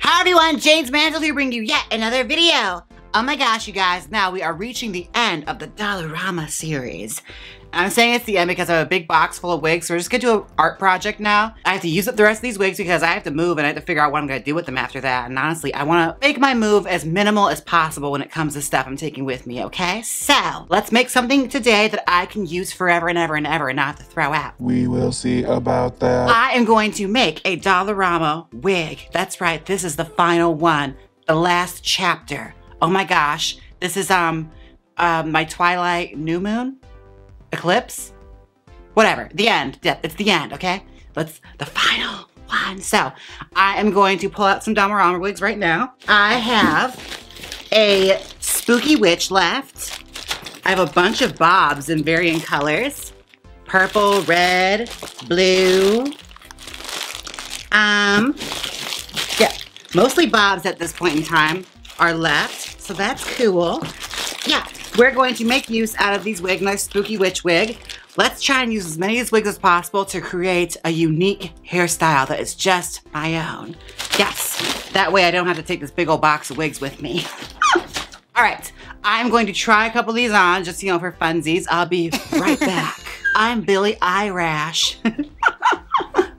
Hi everyone, Jaymes Mansfield here bringing you yet another video. Oh my gosh, you guys, now we are reaching the end of the Dollarama series. I'm saying it's the end because I have a big box full of wigs, so we're just gonna do an art project now. I have to use up the rest of these wigs because I have to move and I have to figure out what I'm gonna do with them after that. And honestly, I wanna make my move as minimal as possible when it comes to stuff I'm taking with me, okay? So, let's make something today that I can use forever and ever and ever and not have to throw out. We will see about that. I am going to make a Dollarama wig. That's right, this is the final one, the last chapter. Oh my gosh, this is my Twilight New Moon? Eclipse? Whatever, the end. Yeah, it's the end, okay? The final one. So, I am going to pull out some Dollarama wigs right now. I have a spooky witch left. I have a bunch of bobs in varying colors. Purple, red, blue. Yeah, mostly bobs at this point in time are left, so that's cool. Yeah, we're going to make use out of these wigs, nice spooky witch wig. Let's try and use as many of these wigs as possible to create a unique hairstyle that is just my own. Yes, that way I don't have to take this big old box of wigs with me. All right, I'm going to try a couple of these on, just, you know, for funsies. I'll be right back. I'm Billy Eyerash.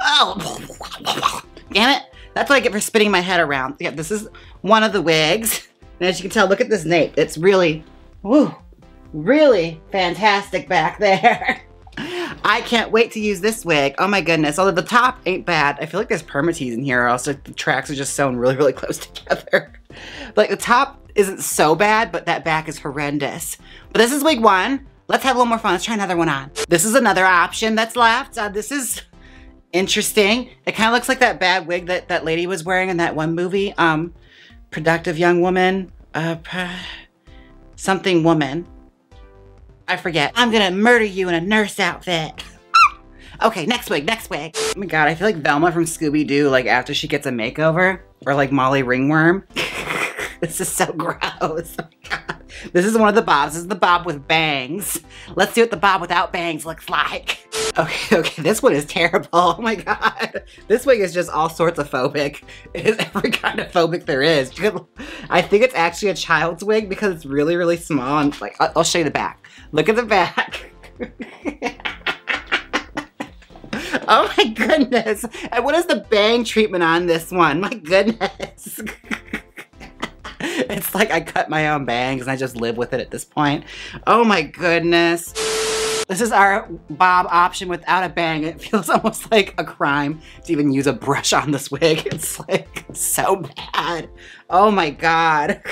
Oh, damn it. That's what I get for spinning my head around. Yeah, this is one of the wigs. And as you can tell, look at this nape. It's really, woo, really fantastic back there. I can't wait to use this wig. Oh my goodness. Although the top ain't bad. I feel like there's permatease in here, or else the tracks are just sewn really, really close together. Like the top isn't so bad, but that back is horrendous. But this is wig one. Let's have a little more fun. Let's try another one on. This is another option that's left. This is interesting. It kind of looks like that bad wig that that lady was wearing in that one movie. Productive Young Woman. Something woman. I forget. I'm gonna murder you in a nurse outfit. Okay, next wig, next wig. Oh my god, I feel like Velma from Scooby-Doo, like after she gets a makeover. Or like Molly Ringworm. This is so gross. Oh my god. This is one of the bobs. This is the bob with bangs. Let's see what the bob without bangs looks like. Okay, this one is terrible. Oh my god. This wig is just all sorts of phobic. It is every kind of phobic there is. I think it's actually a child's wig because it's really, really small. And like, I'll show you the back. Look at the back. Oh my goodness. And what is the bang treatment on this one? My goodness. It's like I cut my own bangs and I just live with it at this point. Oh my goodness. This is our bob option without a bang. It feels almost like a crime to even use a brush on this wig. It's like so bad. Oh my god.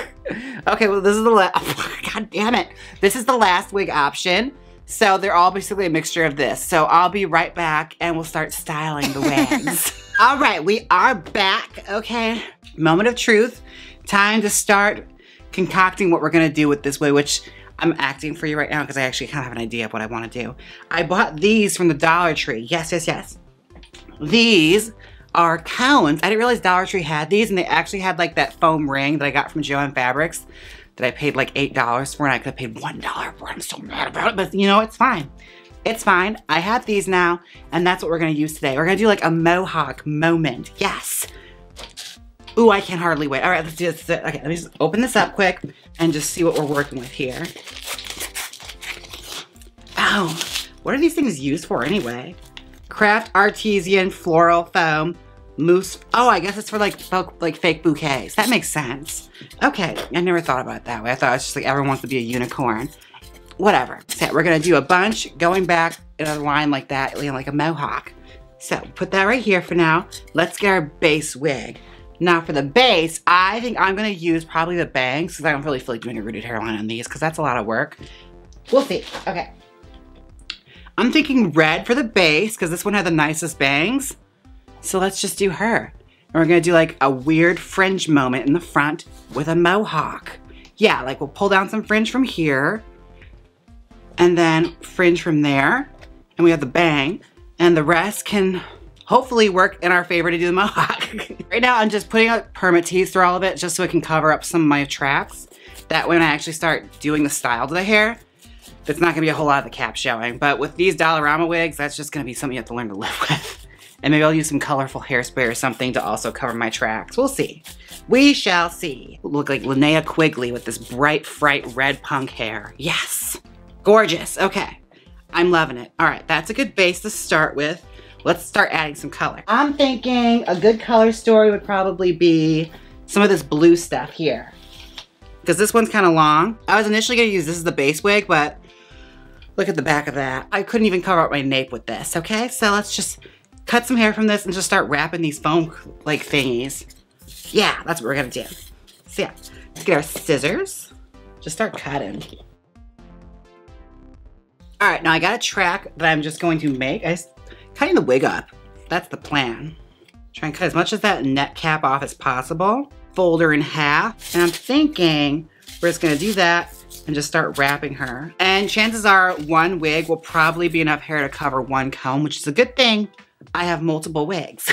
Okay, well this is the last, oh, god damn it. This is the last wig option. So they're all basically a mixture of this. So I'll be right back and we'll start styling the wigs. All right, we are back, okay? Moment of truth. Time to start concocting what we're gonna do with this wig, which I'm acting for you right now because I actually kind of have an idea of what I want to do. I bought these from the Dollar Tree. Yes, yes, yes. These are cones. I didn't realize Dollar Tree had these, and they actually had like that foam ring that I got from Joann Fabrics that I paid like $8 for, and I could have paid $1 for. I'm so mad about it, but you know, it's fine. It's fine. I have these now, and that's what we're gonna use today. We're gonna do like a mohawk moment. Yes. Ooh, I can hardly wait. All right, let's do this. Okay, let me just open this up quick and just see what we're working with here. Oh, what are these things used for anyway? Craft artesian floral foam mousse. Oh, I guess it's for like fake bouquets. That makes sense. Okay, I never thought about it that way. I thought it's just like everyone wants to be a unicorn. Whatever. So we're gonna do a bunch going back in a line like that, you know, like a mohawk. So put that right here for now. Let's get our base wig. Now for the base, I think I'm gonna use probably the bangs because I don't really feel like doing a rooted hairline on these because that's a lot of work. We'll see. Okay. I'm thinking red for the base because this one had the nicest bangs. So let's just do her. And we're gonna do like a weird fringe moment in the front with a mohawk. Yeah, like we'll pull down some fringe from here and then fringe from there. And we have the bang and the rest can hopefully work in our favor to do the mohawk. Right now I'm just putting out permatease through all of it just so it can cover up some of my tracks. That way when I actually start doing the style to the hair, there's not gonna be a whole lot of the cap showing. But with these Dollarama wigs, that's just gonna be something you have to learn to live with. And maybe I'll use some colorful hairspray or something to also cover my tracks. We'll see. We shall see. Look like Linnea Quigley with this bright, fright red punk hair. Yes. Gorgeous. Okay. I'm loving it. All right, that's a good base to start with. Let's start adding some color. I'm thinking a good color story would probably be some of this blue stuff here, because this one's kind of long. I was initially gonna use this as the base wig, but look at the back of that. I couldn't even cover up my nape with this, okay? So let's just cut some hair from this and just start wrapping these foam like thingies. Yeah, that's what we're gonna do. So yeah, let's get our scissors. Just start cutting. All right, now I got a track that I'm just going to make. Cutting the wig up. That's the plan. Try and cut as much of that net cap off as possible. Fold her in half. And I'm thinking we're just gonna do that and just start wrapping her. And chances are one wig will probably be enough hair to cover one comb, which is a good thing. I have multiple wigs.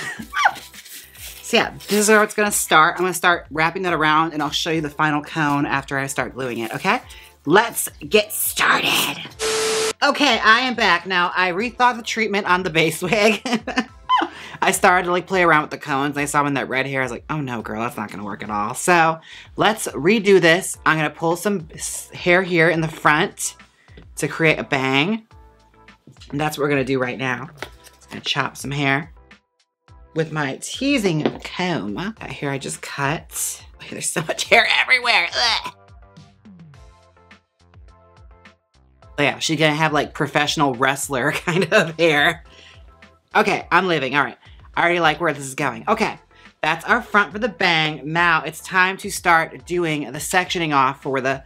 So yeah, this is where it's gonna start. I'm gonna start wrapping that around and I'll show you the final cone after I start gluing it, okay? Let's get started. Okay, I am back. Now, I rethought the treatment on the base wig. I started to like play around with the cones. I saw them in that red hair. I was like, oh no, girl, that's not gonna work at all. So let's redo this. I'm gonna pull some hair here in the front to create a bang. And that's what we're gonna do right now. I'm gonna chop some hair with my teasing comb. Here I just cut. There's so much hair everywhere. Ugh. Yeah, she's gonna have like professional wrestler kind of hair. Okay, I'm leaving. All right, I already like where this is going. Okay, that's our front for the bang. Now it's time to start doing the sectioning off for where the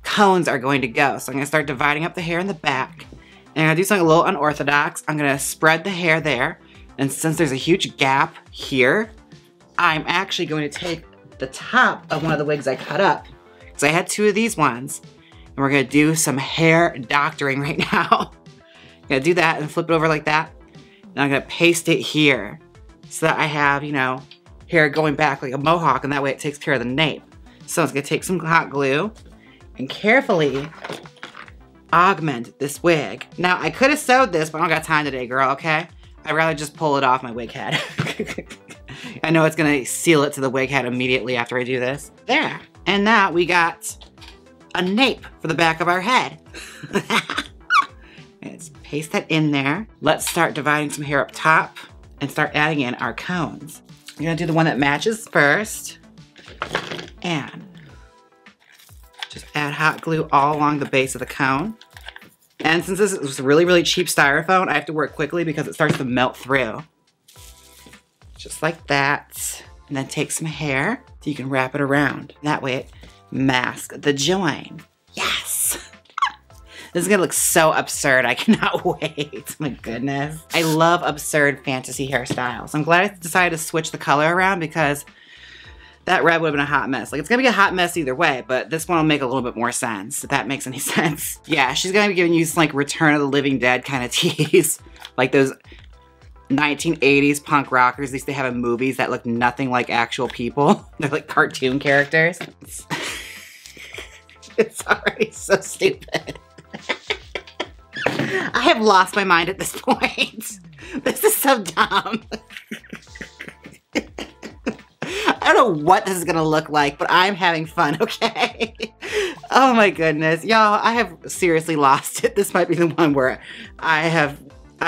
cones are going to go. So I'm gonna start dividing up the hair in the back. And I'm gonna do something a little unorthodox. I'm gonna spread the hair there. And since there's a huge gap here, I'm actually going to take the top of one of the wigs I cut up. So I had two of these ones. And we're gonna do some hair doctoring right now. I'm gonna do that and flip it over like that. And I'm gonna paste it here so that I have, you know, hair going back like a mohawk, and that way it takes care of the nape. So I'm just gonna take some hot glue and carefully augment this wig. Now, I could have sewed this, but I don't got time today, girl, okay? I'd rather just pull it off my wig head. I know it's gonna seal it to the wig head immediately after I do this. There, and now we got a nape for the back of our head. Let's paste that in there. Let's start dividing some hair up top and start adding in our cones. We're gonna do the one that matches first. And just add hot glue all along the base of the cone. And since this is really, really cheap styrofoam, I have to work quickly because it starts to melt through. Just like that. And then take some hair so you can wrap it around. That way it masks the join. Yes! This is gonna look so absurd. I cannot wait. My goodness. I love absurd fantasy hairstyles. I'm glad I decided to switch the color around because that red would have been a hot mess. Like, it's gonna be a hot mess either way, but this one will make a little bit more sense, if that makes any sense. Yeah, she's gonna be giving you some, like, Return of the Living Dead kind of tease. Like those 1980s punk rockers they used to have in movies that look nothing like actual people. They're like cartoon characters. It's already so stupid. I have lost my mind at this point. This is so dumb. I don't know what this is gonna look like, but I'm having fun, okay? Oh my goodness. Y'all, I have seriously lost it. This might be the one where I've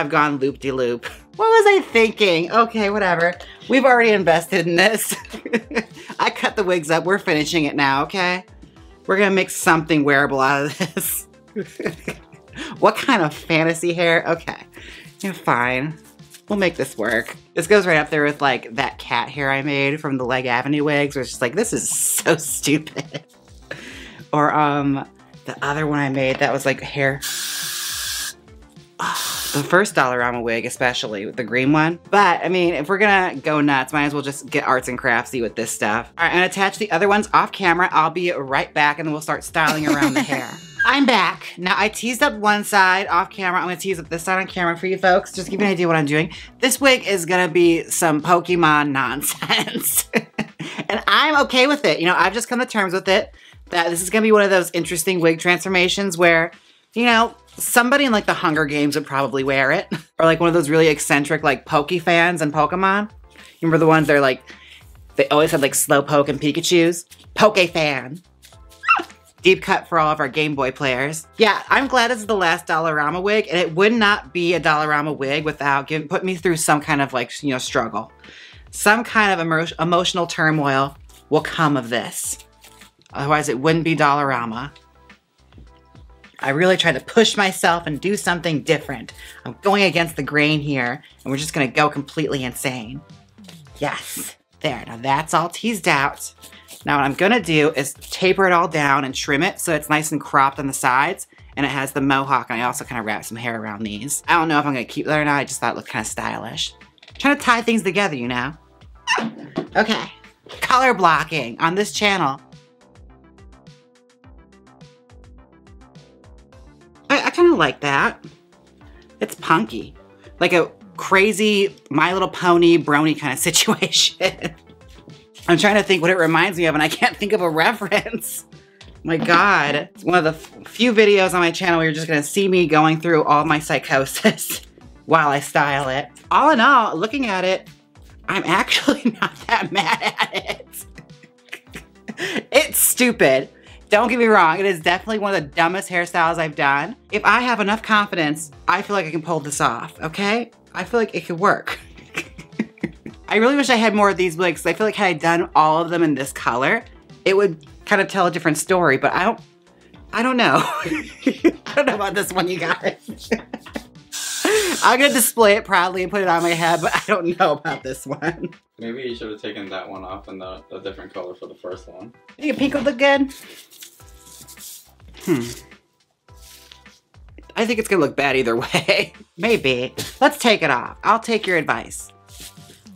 gone loop-de-loop. What was I thinking? Okay, whatever. We've already invested in this. I cut the wigs up. We're finishing it now, okay? We're gonna make something wearable out of this. What kind of fantasy hair? Okay, you're fine. We'll make this work. This goes right up there with like that cat hair I made from the Leg Avenue wigs, where it's just like, this is so stupid. Or the other one I made that was like hair. Oh, the first Dollarama wig, especially with the green one. But I mean, if we're gonna go nuts, might as well just get arts and craftsy with this stuff. All right, I'm gonna attach the other ones off camera. I'll be right back and then we'll start styling around the hair. I'm back. Now I teased up one side off camera. I'm gonna tease up this side on camera for you folks. Just to give you an idea what I'm doing. This wig is gonna be some Pokemon nonsense. And I'm okay with it. You know, I've just come to terms with it. That this is gonna be one of those interesting wig transformations where, you know, Somebody in like the Hunger Games would probably wear it. Or like one of those really eccentric like Poke fans in Pokemon. You remember the ones they're like, they always had like Slowpoke and Pikachus? Poke fan. Deep cut for all of our Game Boy players. Yeah, I'm glad this is the last Dollarama wig, and it would not be a Dollarama wig without putting me through some kind of like, you know, struggle. Some kind of emotional turmoil will come of this. Otherwise it wouldn't be Dollarama. I really tried to push myself and do something different. I'm going against the grain here, and we're just gonna go completely insane. Yes, there, now that's all teased out. Now what I'm gonna do is taper it all down and trim it so it's nice and cropped on the sides, and it has the mohawk, and I also kind of wrap some hair around these. I don't know if I'm gonna keep that or not, I just thought it looked kind of stylish. Trying to tie things together, you know? Okay, color blocking on this channel. I kind of like that. It's punky. Like a crazy My Little Pony brony kind of situation. I'm trying to think what it reminds me of, and I can't think of a reference. My God. It's one of the few videos on my channel where you're just gonna see me going through all my psychosis while I style it. All in all, looking at it, I'm actually not that mad at it. It's stupid. Don't get me wrong, it is definitely one of the dumbest hairstyles I've done. If I have enough confidence, I feel like I can pull this off, okay? I feel like it could work. I really wish I had more of these wigs. I feel like had I done all of them in this color, it would kind of tell a different story, but I don't know. I don't know about this one, you guys. I'm gonna display it proudly and put it on my head, but I don't know about this one. Maybe you should have taken that one off and a different color for the first one. You think pink would look good? I think it's gonna look bad either way. Maybe. Let's take it off. I'll take your advice.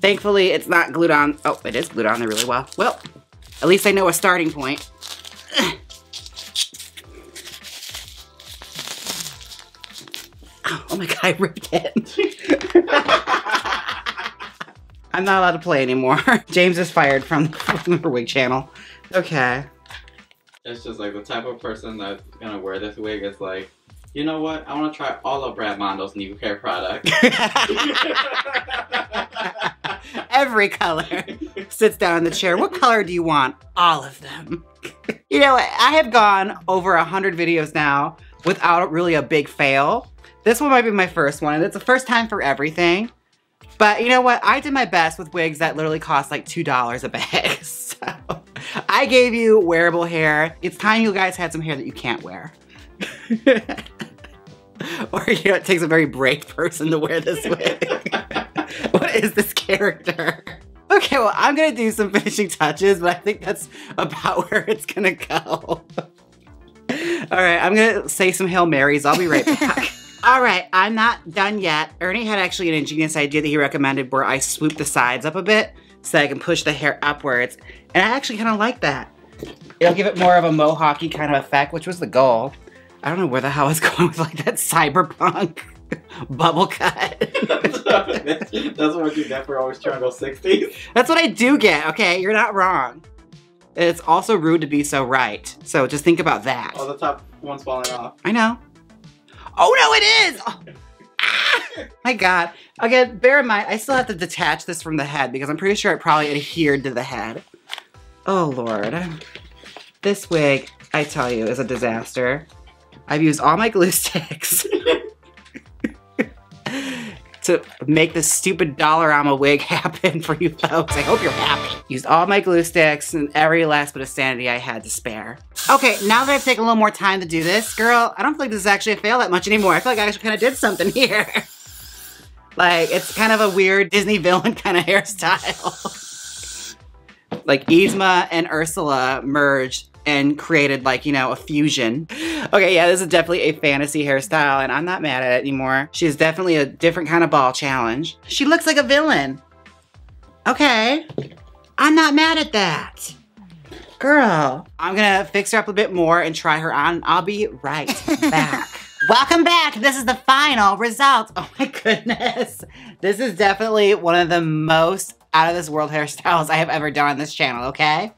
Thankfully, it's not glued on. Oh, it is glued on there really well. Well, at least I know a starting point. Oh my God, I ripped it. I'm not allowed to play anymore. Jaymes is fired from the wig channel. Okay. It's just like the type of person that's gonna wear this wig is like, you know what? I want to try all of Brad Mondo's new hair products. Every color. Sits down in the chair. What color do you want? All of them. You know, I have gone over 100 videos now without really a big fail. This one might be my first one, and it's the first time for everything. But you know what? I did my best with wigs that literally cost like $2 a bag. So I gave you wearable hair. It's time you guys had some hair that you can't wear. Or, you know, it takes a very brave person to wear this wig. What is this character? Okay, well, I'm gonna do some finishing touches, but I think that's about where it's gonna go. All right, I'm gonna say some Hail Marys. I'll be right back. All right, I'm not done yet. Ernie had actually an ingenious idea that he recommended where I swoop the sides up a bit so that I can push the hair upwards. And I actually kind of like that. It'll give it more of a mohawky kind of effect, which was the goal. I don't know where the hell I was going with like that cyberpunk bubble cut. That's what you get for always trying to go 60s. That's what I do get, okay? You're not wrong. It's also rude to be so right. So just think about that. Oh, the top one's falling off. I know. Oh no, it is! Oh. Ah, my God. Again, bear in mind, I still have to detach this from the head because I'm pretty sure it probably adhered to the head. Oh Lord. This wig, I tell you, is a disaster. I've used all my glue sticks to make this stupid Dollarama wig happen for you folks. I hope you're happy. Used all my glue sticks and every last bit of sanity I had to spare. Okay, now that I've taken a little more time to do this, girl, I don't feel like this is actually a fail that much anymore. I feel like I actually kind of did something here. Like, it's kind of a weird Disney villain kind of hairstyle. Like Yzma and Ursula merged and created like, you know, a fusion. Okay, yeah, this is definitely a fantasy hairstyle and I'm not mad at it anymore. She's definitely a different kind of ball challenge. She looks like a villain. Okay, I'm not mad at that. Girl, I'm gonna fix her up a bit more and try her on. I'll be right back. Welcome back. This is the final result. Oh my goodness. This is definitely one of the most out of this world hairstyles I have ever done on this channel, okay?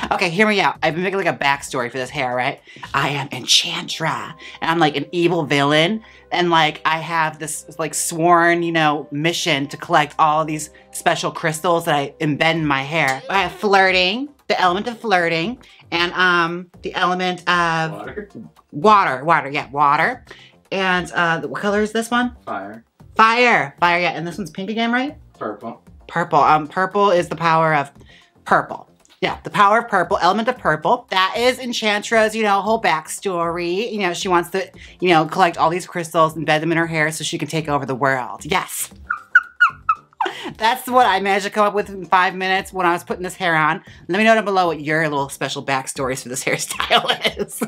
Okay, hear me out. I've been making like a backstory for this hair, right? I am Enchantra, and I'm like an evil villain, and like I have this like sworn, you know, mission to collect all of these special crystals that I embed in my hair. I have flirting, the element of flirting, and the element of water. And what color is this one? Fire. Fire, yeah. And this one's pink again, right? Purple. Purple. Purple is the power of purple. Yeah, the power of purple, element of purple. That is Enchantra's, you know, whole backstory. You know, she wants to, you know, collect all these crystals, embed them in her hair so she can take over the world. Yes. That's what I managed to come up with in 5 minutes when I was putting this hair on. Let me know down below what your little special backstories for this hairstyle is.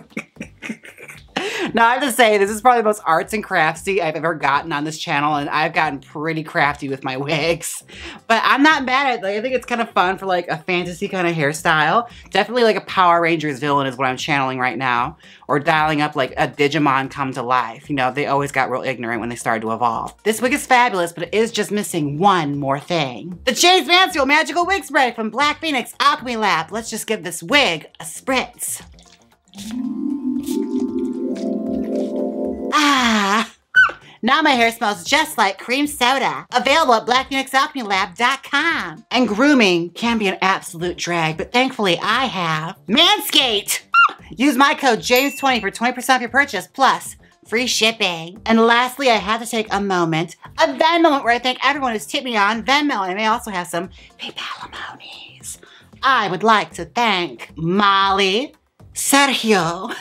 Now, I have to say, this is probably the most arts and craftsy I've ever gotten on this channel, and I've gotten pretty crafty with my wigs. But I'm not mad at it. Like, I think it's kind of fun for like a fantasy kind of hairstyle. Definitely like a Power Rangers villain is what I'm channeling right now. Or dialing up like a Digimon come to life. You know, they always got real ignorant when they started to evolve. This wig is fabulous, but it is just missing one more thing. The Jaymes Mansfield Magical Wig Spray from Black Phoenix Alchemy Lab. Let's just give this wig a spritz. Ah, now my hair smells just like cream soda. Available at blackphoenixalchemylab.com. And grooming can be an absolute drag, but thankfully I have Manscaped. Use my code Jaymes20 for 20% off your purchase, plus free shipping. And lastly, I have to take a moment, a VENMO moment where I thank everyone who's tipped me on Venmo, and I may also have some PayPal monies. I would like to thank Molly, Sergio.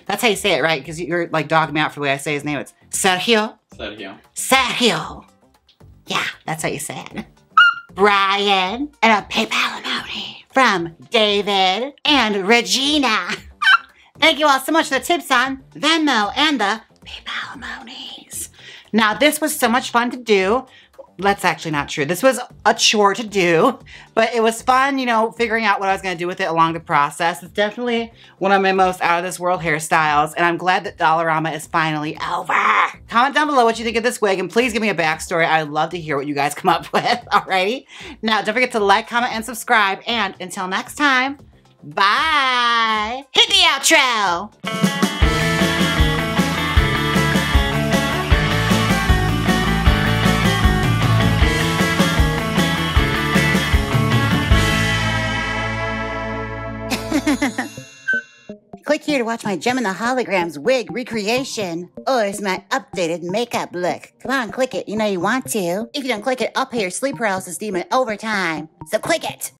That's how you say it, right? Because you're like dogging me out for the way I say his name. It's Sergio. Sergio. Yeah, that's how you say it. Brian, and a PayPal emoji from David and Regina. Thank you all so much for the tips on Venmo and the PayPal emojis. Now, this was so much fun to do. That's actually not true. This was a chore to do, but it was fun, you know, figuring out what I was going to do with it along the process. It's definitely one of my most out of this world hairstyles, and I'm glad that Dollarama is finally over. Comment down below what you think of this wig, and please give me a backstory. I'd love to hear what you guys come up with, alrighty? Now, don't forget to like, comment, and subscribe, and until next time, bye! Hit the outro! Click here to watch my Gem in the Holograms wig recreation. Or it's my updated makeup look. Come on, click it. You know you want to. If you don't click it, I'll pay your sleep paralysis demon overtime. So click it.